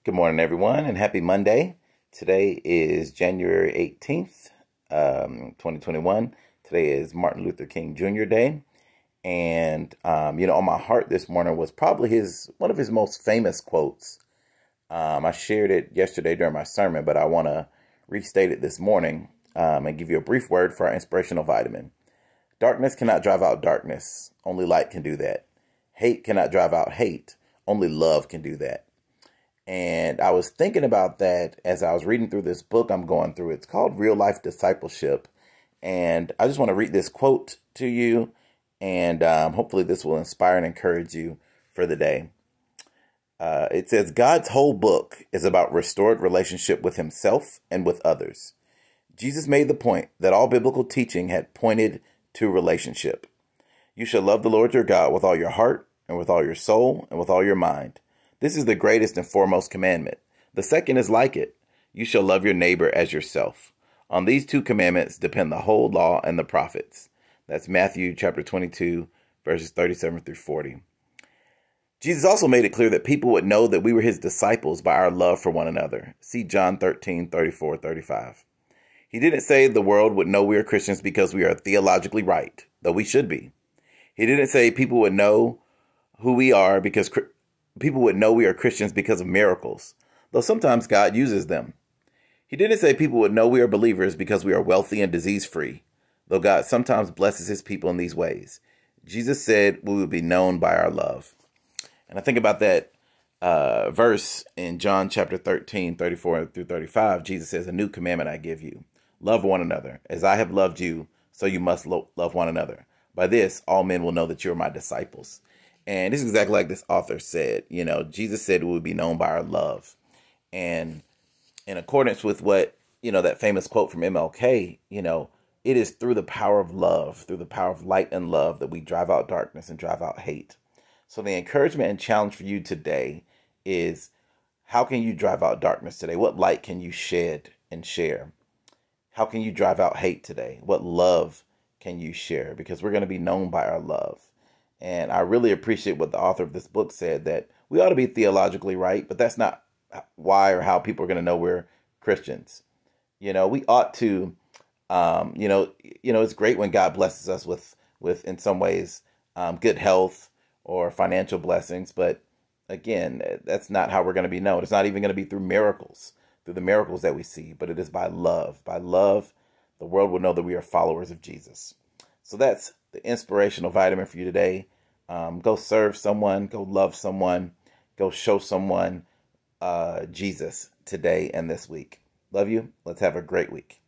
Good morning, everyone, and happy Monday. Today is January 18th, 2021. Today is Martin Luther King Jr. Day. And, on my heart this morning was probably one of his most famous quotes. I shared it yesterday during my sermon, but I want to restate it this morning and give you a brief word for our inspirational vitamin. Darkness cannot drive out darkness. Only light can do that. Hate cannot drive out hate. Only love can do that. And I was thinking about that as I was reading through this book I'm going through. It's called Real Life Discipleship. And I just want to read this quote to you. And hopefully this will inspire and encourage you for the day. It says, God's whole book is about restored relationship with himself and with others. Jesus made the point that all biblical teaching had pointed to relationship. You shall love the Lord your God with all your heart and with all your soul and with all your mind. This is the greatest and foremost commandment. The second is like it. You shall love your neighbor as yourself. On these two commandments depend the whole law and the prophets. That's Matthew chapter 22, verses 37 through 40. Jesus also made it clear that people would know that we were his disciples by our love for one another. See John 13, 34, 35. He didn't say the world would know we are Christians because we are theologically right, though we should be. He didn't say people would know who we are because people would know we are Christians because of miracles, though sometimes God uses them. He didn't say people would know we are believers because we are wealthy and disease-free, though God sometimes blesses his people in these ways. Jesus said we would be known by our love. And I think about that verse in John chapter 13, 34 through 35. Jesus says, a new commandment I give you. Love one another. As I have loved you, so you must love one another. By this, all men will know that you are my disciples. And this is exactly like this author said. Jesus said we would be known by our love. And in accordance with what, that famous quote from MLK, it is through the power of love, through the power of light and love that we drive out darkness and drive out hate. So the encouragement and challenge for you today is, how can you drive out darkness today? What light can you shed and share? How can you drive out hate today? What love can you share? Because we're going to be known by our love. And I really appreciate what the author of this book said, that we ought to be theologically right, but that's not why or how people are going to know we're Christians. We ought to, it's great when God blesses us with in some ways, good health or financial blessings. But again, that's not how we're going to be known. It's not even going to be through the miracles that we see, but it is by love. By love, the world will know that we are followers of Jesus. So that's the inspirational vitamin for you today. Go serve someone, go love someone, go show someone Jesus today and this week. Love you. Let's have a great week.